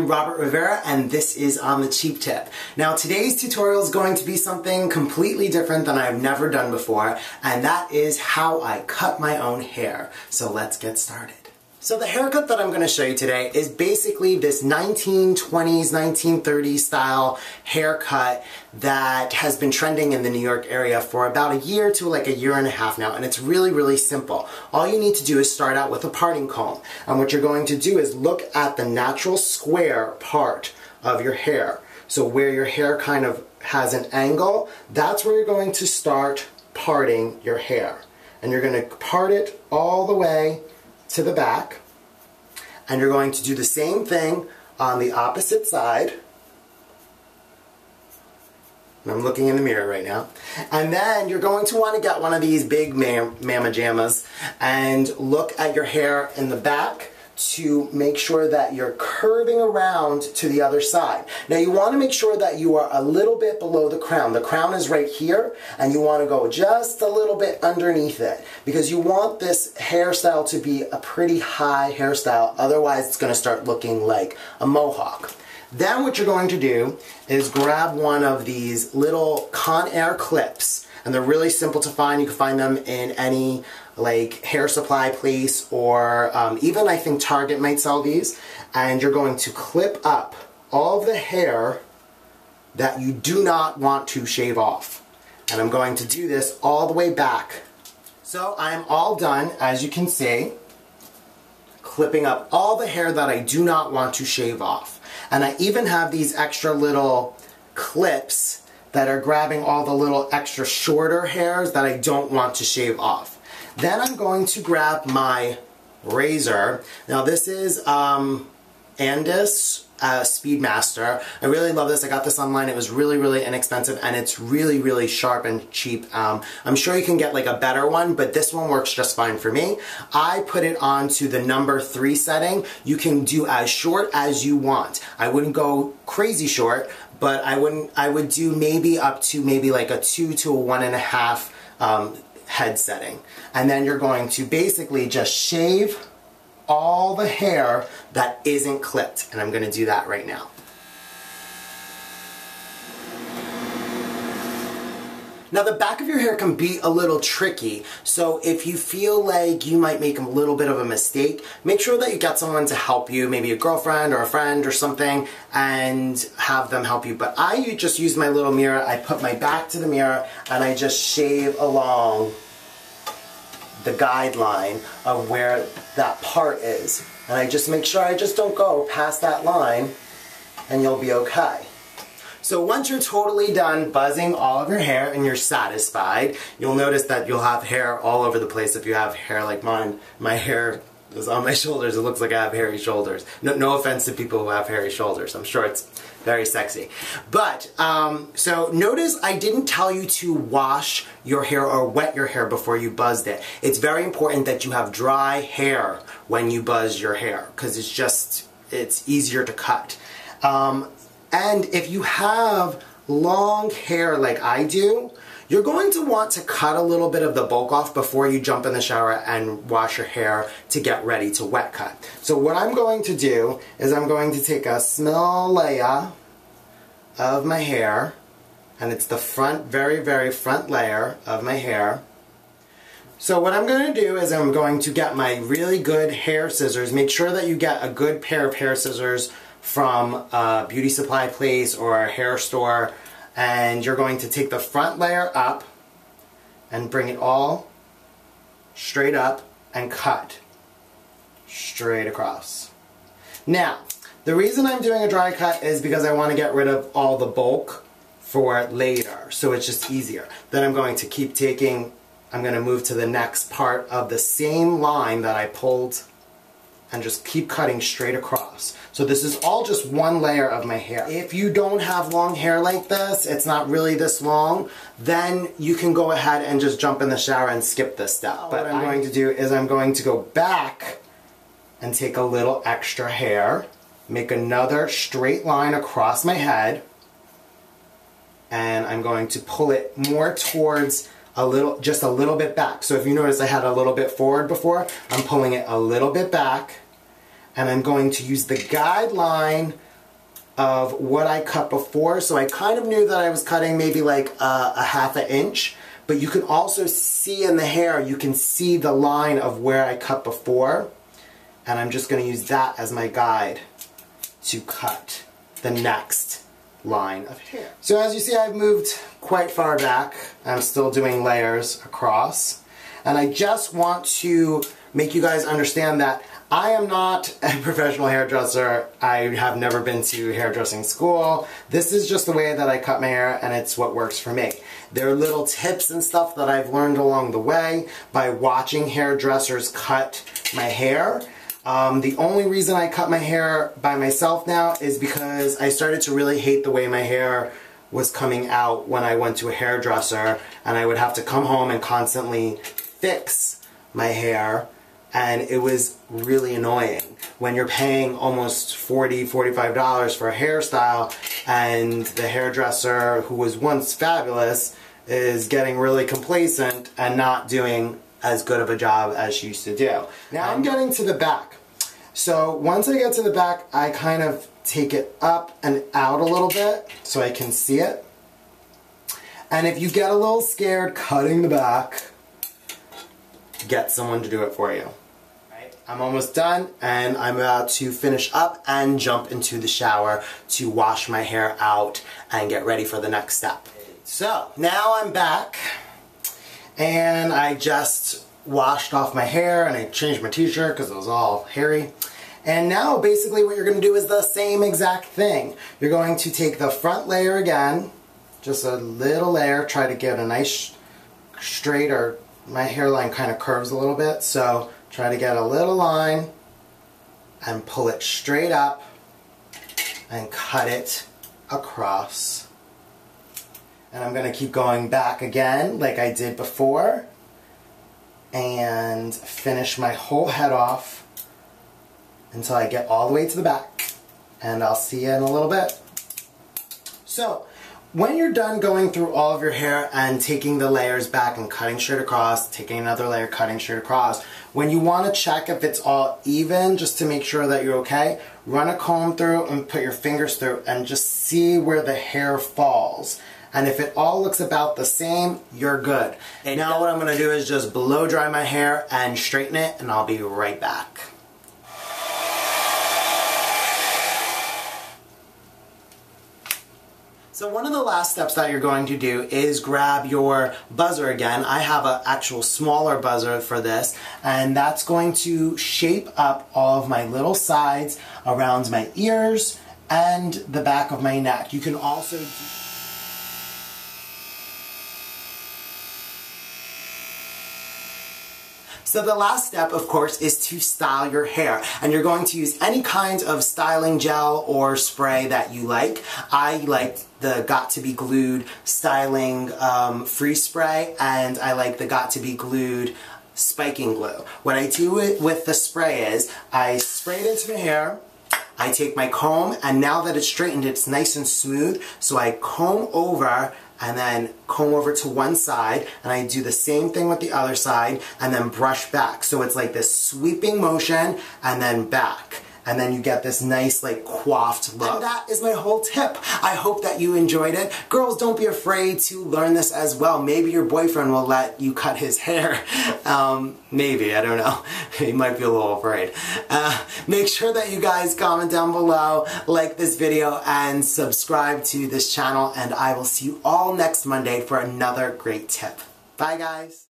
I'm Robert Rivera and this is On the Cheap Tip. Now today's tutorial is going to be something completely different than I've never done before, and that is how I cut my own hair. So let's get started. So the haircut that I'm going to show you today is basically this 1920s, 1930s style haircut that has been trending in the New York area for about a year to like a year and a half now, and it's really, really simple. All you need to do is start out with a parting comb, and what you're going to do is look at the natural square part of your hair. So where your hair kind of has an angle, that's where you're going to start parting your hair. And you're going to part it all the way to the back, and you're going to do the same thing on the opposite side. And I'm looking in the mirror right now. And then you're going to want to get one of these big mama jammas and look at your hair in the back to make sure that you're curving around to the other side. Now you want to make sure that you are a little bit below the crown. The crown is right here, and you want to go just a little bit underneath it because you want this hairstyle to be a pretty high hairstyle, otherwise it's going to start looking like a mohawk. Then what you're going to do is grab one of these little Conair clips, and they're really simple to find. You can find them in any like hair supply place, or even I think Target might sell these. And you're going to clip up all of the hair that you do not want to shave off. And I'm going to do this all the way back. So I'm all done, as you can see, clipping up all the hair that I do not want to shave off. And I even have these extra little clips that are grabbing all the little extra shorter hairs that I don't want to shave off. Then I'm going to grab my razor. Now this is Andis Speedmaster. I really love this. I got this online. It was really, really inexpensive, and it's really, really sharp and cheap. I'm sure you can get like a better one, but this one works just fine for me. I put it on to the number 3 setting. You can do as short as you want. I wouldn't go crazy short, but I would do maybe up to maybe like a 2 to a 1.5 head setting. And then you're going to basically just shave all the hair that isn't clipped, and I'm going to do that right now. Now the back of your hair can be a little tricky, so if you feel like you might make a little bit of a mistake, make sure that you get someone to help you, maybe a girlfriend or a friend or something, and have them help you. But I just use my little mirror. I put my back to the mirror and I just shave along the guideline of where that part is. And I just make sure I just don't go past that line, and you'll be okay. So once you're totally done buzzing all of your hair and you're satisfied, you'll notice that you'll have hair all over the place. If you have hair like mine, my hair is on my shoulders. It looks like I have hairy shoulders. No offense to people who have hairy shoulders. I'm sure it's very sexy. But, so notice I didn't tell you to wash your hair or wet your hair before you buzzed it. It's very important that you have dry hair when you buzz your hair, because it's easier to cut. And if you have long hair like I do, you're going to want to cut a little bit of the bulk off before you jump in the shower and wash your hair to get ready to wet cut. So what I'm going to do is I'm going to take a small layer of my hair, and it's the front, very, very front layer of my hair. So what I'm going to do is I'm going to get my really good hair scissors. Make sure that you get a good pair of hair scissors from a beauty supply place or a hair store, and you're going to take the front layer up and bring it all straight up and cut straight across. Now, the reason I'm doing a dry cut is because I want to get rid of all the bulk for later, so it's just easier. Then I'm going to keep taking, I'm going to move to the next part of the same line that I pulled and just keep cutting straight across. So this is all just one layer of my hair. If you don't have long hair like this, it's not really this long, then you can go ahead and just jump in the shower and skip this step. But what I'm going to do is I'm going to go back and take a little extra hair, make another straight line across my and I'm going to pull it more towards just a little bit back. So if you notice I had a little bit forward before, I'm pulling it a little bit back, and I'm going to use the guideline of what I cut before. So I kind of knew that I was cutting maybe like a ½ inch, but you can also see in the hair, you can see the line of where I cut before. And I'm just going to use that as my guide to cut the next line of hair. So as you see, I've moved quite far back. I'm still doing layers across. And I just want to make you guys understand that I am not a professional hairdresser. I have never been to hairdressing school. This is just the way that I cut my hair, and it's what works for me. There are little tips and stuff that I've learned along the way by watching hairdressers cut my hair. The only reason I cut my hair by myself now is because I started to really hate the way my hair was coming out when I went to a hairdresser, and I would have to come home and constantly fix my hair, and it was really annoying when you're paying almost $40, $45 for a hairstyle and the hairdresser, who was once fabulous, is getting really complacent and not doing as good of a job as she used to do. Now I'm getting to the back. So once I get to the back, I kind of take it up and out a little bit so I can see it. And if you get a little scared cutting the back, get someone to do it for you. Right? I'm almost done, and I'm about to finish up and jump into the shower to wash my hair out and get ready for the next step. So now I'm back, and I just washed off my hair and I changed my t-shirt because it was all hairy. And now basically what you're going to do is the same exact thing. You're going to take the front layer again, just a little layer, try to get a nice straight, or my hairline kind of curves a little bit, so try to get a little line and pull it straight up and cut it across. And I'm going to keep going back again like I did before and finish my whole head off until I get all the way to the back, and I'll see you in a little bit. So when you're done going through all of your hair and taking the layers back and cutting straight across, taking another layer, cutting straight across, when you want to check if it's all even, just to make sure that you're okay, run a comb through and put your fingers through and just see where the hair falls. And if it all looks about the same, you're good. And now what I'm going to do is just blow dry my hair and straighten it, and I'll be right back. So one of the last steps that you're going to do is grab your buzzer again. I have an actual smaller buzzer for this, and that's going to shape up all of my little sides around my ears and the back of my neck. You can also So the last step, of course, is to style your hair. And you're going to use any kind of styling gel or spray that you like. I like the Got To Be Glued styling free spray, and I like the Got To Be Glued spiking glue. What I do with the spray is I spray it into my hair, I take my comb, and now that it's straightened, it's nice and smooth, so I comb over and then comb over to one side, and I do the same thing with the other side, and then brush back. So it's like this sweeping motion, and then back. And then you get this nice, like, coiffed look. And that is my whole tip. I hope that you enjoyed it. Girls, don't be afraid to learn this as well. Maybe your boyfriend will let you cut his hair. Maybe, I don't know. He might be a little afraid. Make sure that you guys comment down below, like this video, and subscribe to this channel. And I will see you all next Monday for another great tip. Bye, guys.